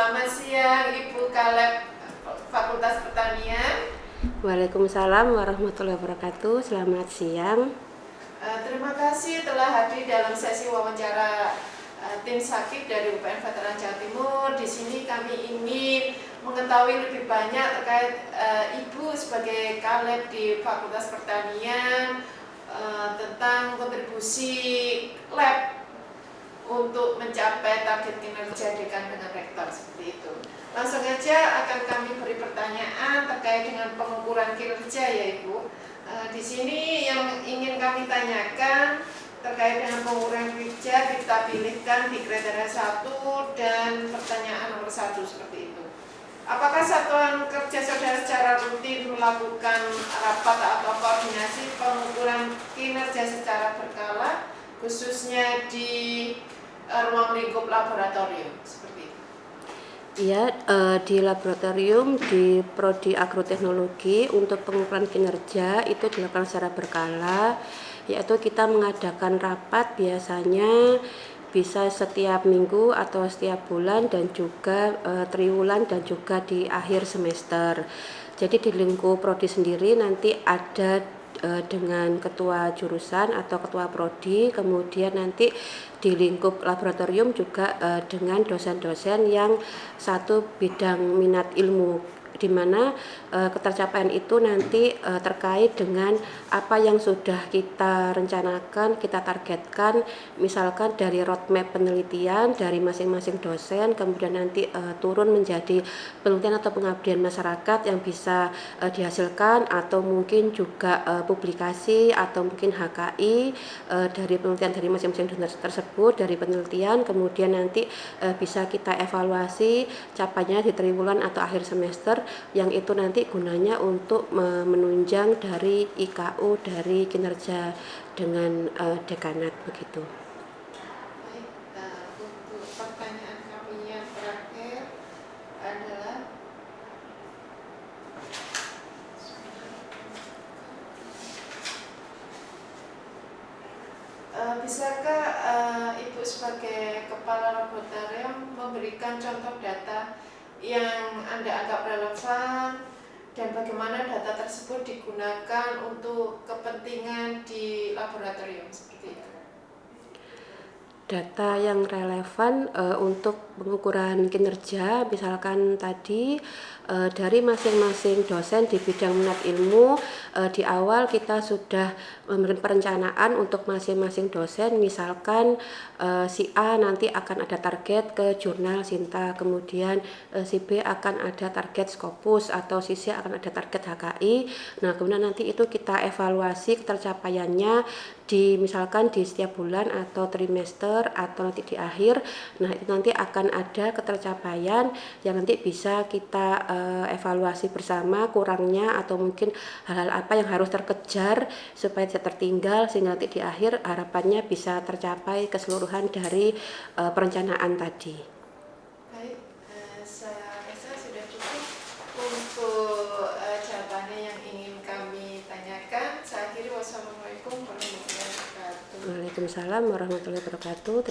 Selamat siang Ibu Kaleb Fakultas Pertanian. Waalaikumsalam warahmatullahi wabarakatuh. Selamat siang. Terima kasih telah hadir dalam sesi wawancara tim Sakit dari UPN Veteran Jawa Timur. Di sini kami ingin mengetahui lebih banyak terkait Ibu sebagai Kaleb di Fakultas Pertanian tentang kontribusi lab untuk mencapai target kinerja dekan dengan rektor, seperti itu. Langsung aja akan kami beri pertanyaan terkait dengan pengukuran kinerja ya Ibu. Di sini yang ingin kami tanyakan terkait dengan pengukuran kinerja kita pilihkan di kriteria 1 dan pertanyaan nomor 1 seperti itu. Apakah satuan kerja saudara secara rutin melakukan rapat atau koordinasi pengukuran kinerja secara berkala, khususnya di ruang lingkup laboratorium seperti itu? Ya, di laboratorium di Prodi Agroteknologi untuk pengukuran kinerja itu dilakukan secara berkala, yaitu kita mengadakan rapat biasanya bisa setiap minggu atau setiap bulan dan juga triwulan dan juga di akhir semester. Jadi di lingkup prodi sendiri nanti ada dengan ketua jurusan atau ketua prodi, kemudian nanti di lingkup laboratorium juga dengan dosen-dosen yang satu bidang minat ilmu, di mana ketercapaian itu nanti terkait dengan apa yang sudah kita rencanakan, kita targetkan, misalkan dari roadmap penelitian dari masing-masing dosen, kemudian nanti turun menjadi penelitian atau pengabdian masyarakat yang bisa dihasilkan, atau mungkin juga publikasi atau mungkin HKI dari penelitian dari masing-masing dosen tersebut, dari penelitian, kemudian nanti bisa kita evaluasi capaiannya di triwulan atau akhir semester, yang itu nanti gunanya untuk menunjang dari IKU dari kinerja dengan dekanat begitu. Baik, untuk pertanyaan kami yang terakhir adalah bisakah Ibu sebagai kepala laboratorium memberikan contoh data yang Anda anggap relevan dan bagaimana data tersebut digunakan untuk kepentingan di laboratorium seperti itu? Data yang relevan untuk pengukuran kinerja, misalkan tadi dari masing-masing dosen di bidang minat ilmu, di awal kita sudah memberi perencanaan untuk masing-masing dosen, misalkan si A nanti akan ada target ke jurnal Sinta, kemudian si B akan ada target Scopus, atau si C akan ada target HKI. Nah, kemudian nanti itu kita evaluasi ketercapaiannya di misalkan di setiap bulan atau trimester atau nanti di akhir. Nah, itu nanti akan ada ketercapaian yang nanti bisa kita evaluasi bersama kurangnya atau mungkin hal-hal apa yang harus terkejar supaya tidak tertinggal, sehingga nanti di akhir harapannya bisa tercapai keseluruhan dari perencanaan tadi. Baik, saya rasa sudah cukup untuk jawabannya yang ingin kami tanyakan. Saya akhiri, wassalamualaikum warahmatullahi wabarakatuh. Waalaikumsalam warahmatullahi wabarakatuh.